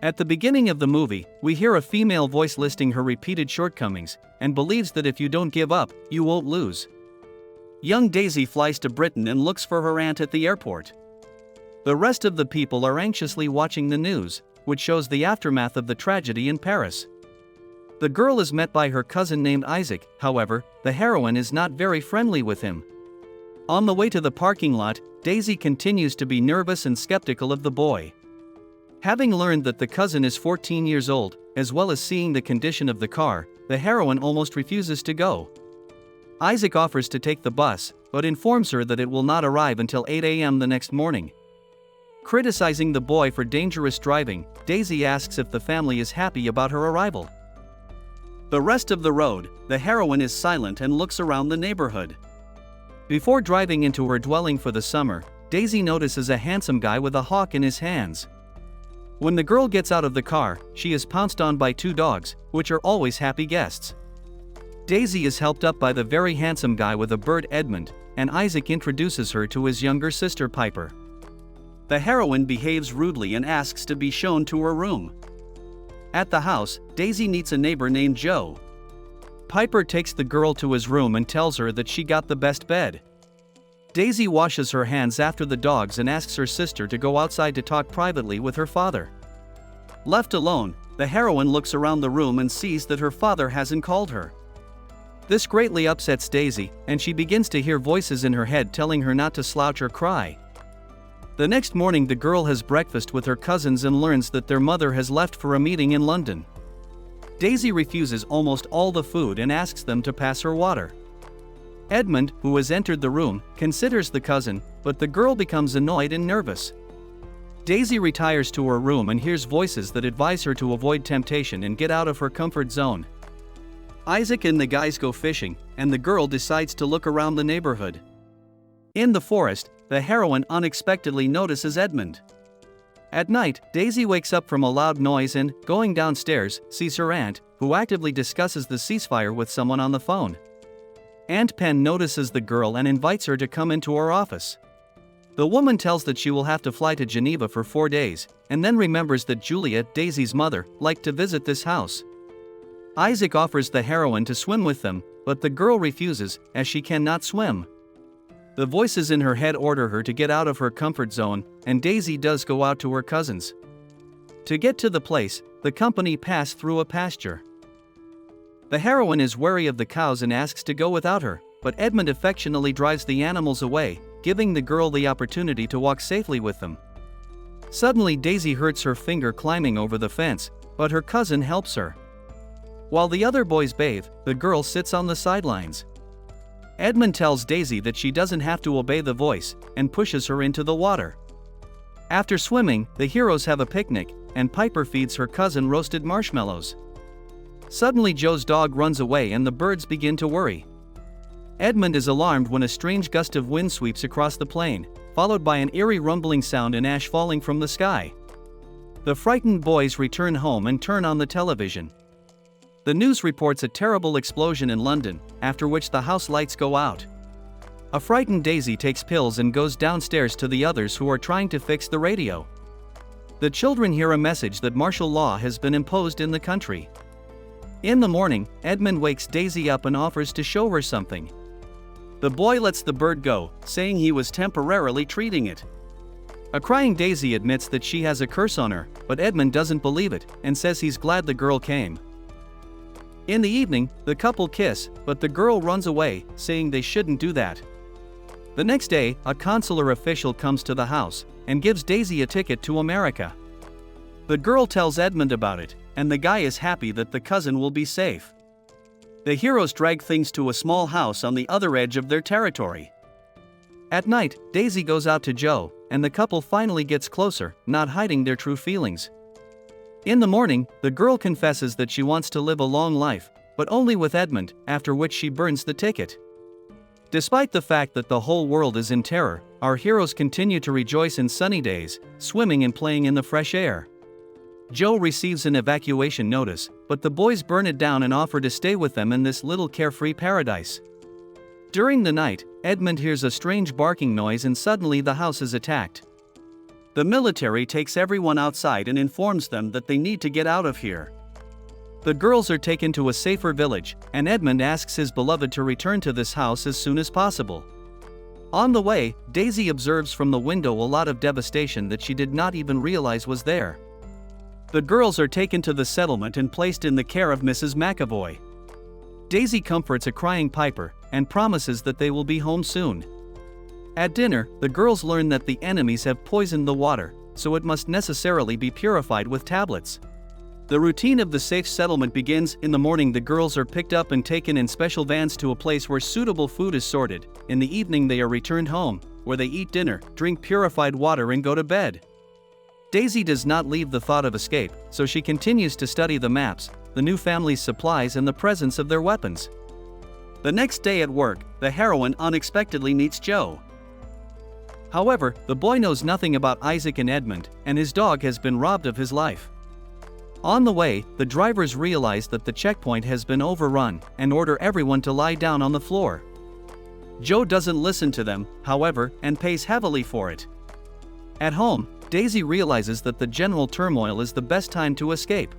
At the beginning of the movie, we hear a female voice listing her repeated shortcomings, and believes that if you don't give up, you won't lose. Young Daisy flies to Britain and looks for her aunt at the airport. The rest of the people are anxiously watching the news, which shows the aftermath of the tragedy in Paris. The girl is met by her cousin named Isaac. However, the heroine is not very friendly with him. On the way to the parking lot, Daisy continues to be nervous and skeptical of the boy. Having learned that the cousin is 14 years old, as well as seeing the condition of the car, the heroine almost refuses to go. Isaac offers to take the bus, but informs her that it will not arrive until 8 a.m. the next morning. Criticizing the boy for dangerous driving, Daisy asks if the family is happy about her arrival. The rest of the road, the heroine is silent and looks around the neighborhood. Before driving into her dwelling for the summer, Daisy notices a handsome guy with a hawk in his hands. When the girl gets out of the car, she is pounced on by two dogs, which are always happy guests. Daisy is helped up by the very handsome guy with a bird, Edmund, and Isaac introduces her to his younger sister Piper. The heroine behaves rudely and asks to be shown to her room. At the house, Daisy meets a neighbor named Joe. Piper takes the girl to his room and tells her that she got the best bed. Daisy washes her hands after the dogs and asks her sister to go outside to talk privately with her father. Left alone, the heroine looks around the room and sees that her father hasn't called her. This greatly upsets Daisy, and she begins to hear voices in her head telling her not to slouch or cry. The next morning, the girl has breakfast with her cousins and learns that their mother has left for a meeting in London. Daisy refuses almost all the food and asks them to pass her water. Edmund, who has entered the room, considers the cousin, but the girl becomes annoyed and nervous. Daisy retires to her room and hears voices that advise her to avoid temptation and get out of her comfort zone. Isaac and the guys go fishing, and the girl decides to look around the neighborhood. In the forest, the heroine unexpectedly notices Edmund. At night, Daisy wakes up from a loud noise and, going downstairs, sees her aunt, who actively discusses the ceasefire with someone on the phone. Aunt Pen notices the girl and invites her to come into her office. The woman tells that she will have to fly to Geneva for 4 days, and then remembers that Julia, Daisy's mother, liked to visit this house. Isaac offers the heroine to swim with them, but the girl refuses, as she cannot swim. The voices in her head order her to get out of her comfort zone, and Daisy does go out to her cousins. To get to the place, the company pass through a pasture. The heroine is wary of the cows and asks to go without her, but Edmund affectionately drives the animals away, giving the girl the opportunity to walk safely with them. Suddenly, Daisy hurts her finger climbing over the fence, but her cousin helps her. While the other boys bathe, the girl sits on the sidelines. Edmund tells Daisy that she doesn't have to obey the voice, and pushes her into the water. After swimming, the heroes have a picnic, and Piper feeds her cousin roasted marshmallows. Suddenly, Joe's dog runs away and the birds begin to worry. Edmund is alarmed when a strange gust of wind sweeps across the plain, followed by an eerie rumbling sound and ash falling from the sky. The frightened boys return home and turn on the television. The news reports a terrible explosion in London, after which the house lights go out. A frightened Daisy takes pills and goes downstairs to the others who are trying to fix the radio. The children hear a message that martial law has been imposed in the country. In the morning, Edmund wakes Daisy up and offers to show her something. The boy lets the bird go, saying he was temporarily treating it. A crying Daisy admits that she has a curse on her, but Edmund doesn't believe it, and says he's glad the girl came. In the evening, the couple kiss, but the girl runs away, saying they shouldn't do that. The next day, a consular official comes to the house, and gives Daisy a ticket to America. The girl tells Edmund about it, and the guy is happy that the cousin will be safe. The heroes drag things to a small house on the other edge of their territory. At night, Daisy goes out to Joe, and the couple finally gets closer, not hiding their true feelings. In the morning, the girl confesses that she wants to live a long life, but only with Edmund, after which she burns the ticket. Despite the fact that the whole world is in terror, our heroes continue to rejoice in sunny days, swimming and playing in the fresh air. Joe receives an evacuation notice, but the boys burn it down and offer to stay with them in this little carefree paradise. During the night, Edmund hears a strange barking noise and suddenly the house is attacked. The military takes everyone outside and informs them that they need to get out of here. The girls are taken to a safer village, and Edmund asks his beloved to return to this house as soon as possible. On the way, Daisy observes from the window a lot of devastation that she did not even realize was there. The girls are taken to the settlement and placed in the care of Mrs. McAvoy. Daisy comforts a crying Piper and promises that they will be home soon. At dinner, the girls learn that the enemies have poisoned the water, so it must necessarily be purified with tablets. The routine of the safe settlement begins. In the morning, the girls are picked up and taken in special vans to a place where suitable food is sorted. In the evening, they are returned home, where they eat dinner, drink purified water, and go to bed. Daisy does not leave the thought of escape, so she continues to study the maps, the new family's supplies, and the presence of their weapons. The next day at work, the heroine unexpectedly meets Joe. However, the boy knows nothing about Isaac and Edmund, and his dog has been robbed of his life. On the way, the drivers realize that the checkpoint has been overrun and order everyone to lie down on the floor. Joe doesn't listen to them, however, and pays heavily for it. At home, Daisy realizes that the general turmoil is the best time to escape.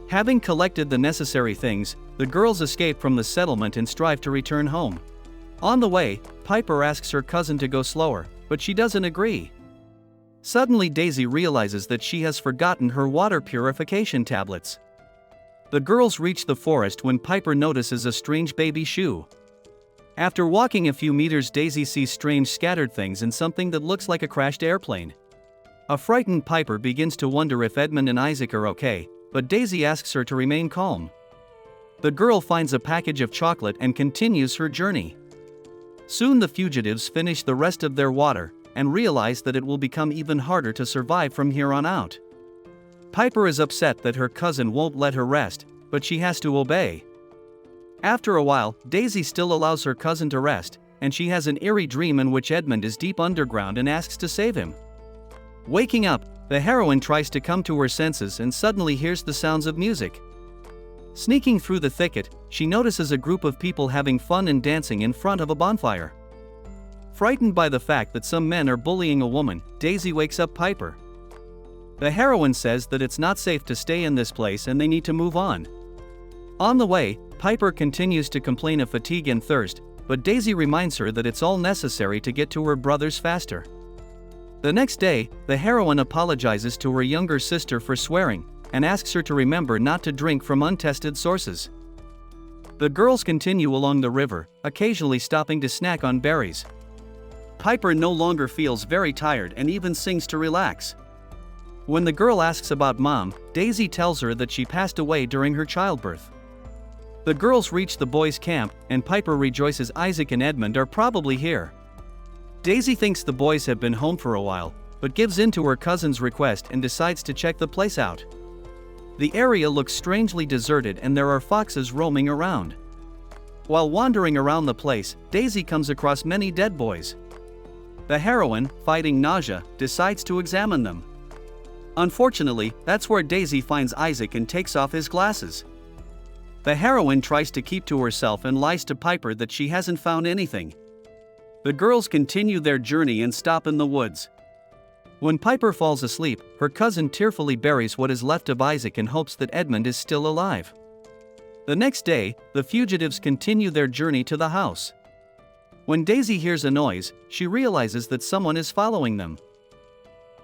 Having collected the necessary things, the girls escape from the settlement and strive to return home. On the way, Piper asks her cousin to go slower, but she doesn't agree. Suddenly, Daisy realizes that she has forgotten her water purification tablets. The girls reach the forest when Piper notices a strange baby shoe. After walking a few meters, Daisy sees strange scattered things and something that looks like a crashed airplane. A frightened Piper begins to wonder if Edmund and Isaac are okay, but Daisy asks her to remain calm. The girl finds a package of chocolate and continues her journey. Soon the fugitives finish the rest of their water and realize that it will become even harder to survive from here on out. Piper is upset that her cousin won't let her rest, but she has to obey. After a while, Daisy still allows her cousin to rest, and she has an eerie dream in which Edmund is deep underground and asks to save him. Waking up, the heroine tries to come to her senses and suddenly hears the sounds of music. Sneaking through the thicket, she notices a group of people having fun and dancing in front of a bonfire. Frightened by the fact that some men are bullying a woman, Daisy wakes up Piper. The heroine says that it's not safe to stay in this place and they need to move on. On the way, Piper continues to complain of fatigue and thirst, but Daisy reminds her that it's all necessary to get to her brothers faster. The next day, the heroine apologizes to her younger sister for swearing and asks her to remember not to drink from untested sources. The girls continue along the river, occasionally stopping to snack on berries. Piper no longer feels very tired and even sings to relax. When the girl asks about Mom, Daisy tells her that she passed away during her childbirth. The girls reach the boys' camp, and Piper rejoices Isaac and Edmund are probably here. Daisy thinks the boys have been home for a while, but gives in to her cousin's request and decides to check the place out. The area looks strangely deserted and there are foxes roaming around. While wandering around the place, Daisy comes across many dead boys. The heroine, fighting nausea, decides to examine them. Unfortunately, that's where Daisy finds Isaac and takes off his glasses. The heroine tries to keep to herself and lies to Piper that she hasn't found anything. The girls continue their journey and stop in the woods. When Piper falls asleep, her cousin tearfully buries what is left of Isaac in hopes that Edmund is still alive. The next day, the fugitives continue their journey to the house. When Daisy hears a noise, she realizes that someone is following them.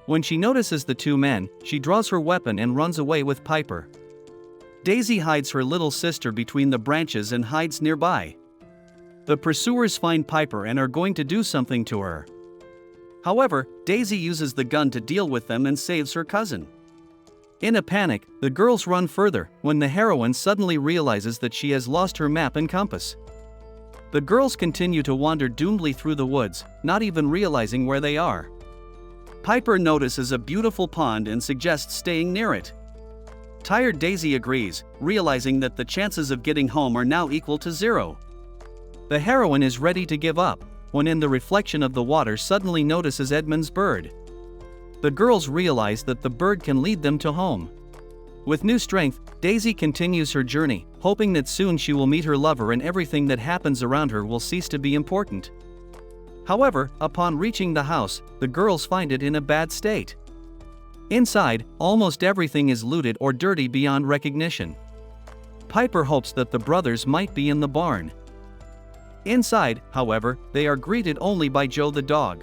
When she notices the two men, she draws her weapon and runs away with Piper. Daisy hides her little sister between the branches and hides nearby. The pursuers find Piper and are going to do something to her. However, Daisy uses the gun to deal with them and saves her cousin. In a panic, the girls run further when the heroine suddenly realizes that she has lost her map and compass. The girls continue to wander doomedly through the woods, not even realizing where they are. Piper notices a beautiful pond and suggests staying near it. Tired Daisy agrees, realizing that the chances of getting home are now equal to 0. The heroine is ready to give up, when in the reflection of the water suddenly notices Edmund's bird. The girls realize that the bird can lead them to home. With new strength, Daisy continues her journey, hoping that soon she will meet her lover and everything that happens around her will cease to be important. However, upon reaching the house, the girls find it in a bad state. Inside, almost everything is looted or dirty beyond recognition. Piper hopes that the brothers might be in the barn. Inside, however, they are greeted only by Joe the dog.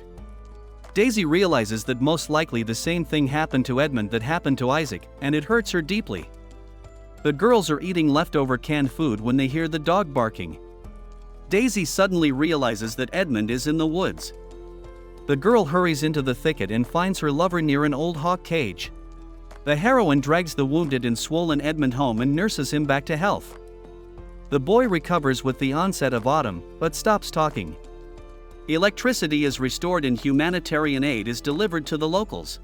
Daisy realizes that most likely the same thing happened to Edmund that happened to Isaac, and it hurts her deeply. The girls are eating leftover canned food when they hear the dog barking. Daisy suddenly realizes that Edmund is in the woods. The girl hurries into the thicket and finds her lover near an old hawk cage. The heroine drags the wounded and swollen Edmund home and nurses him back to health. The boy recovers with the onset of autumn, but stops talking. Electricity is restored and humanitarian aid is delivered to the locals.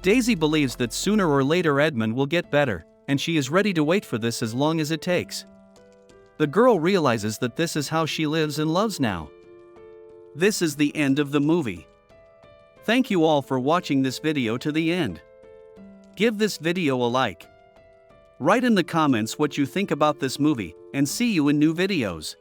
Daisy believes that sooner or later Edmund will get better, and she is ready to wait for this as long as it takes. The girl realizes that this is how she lives and loves now. This is the end of the movie. Thank you all for watching this video to the end. Give this video a like. Write in the comments what you think about this movie, and see you in new videos.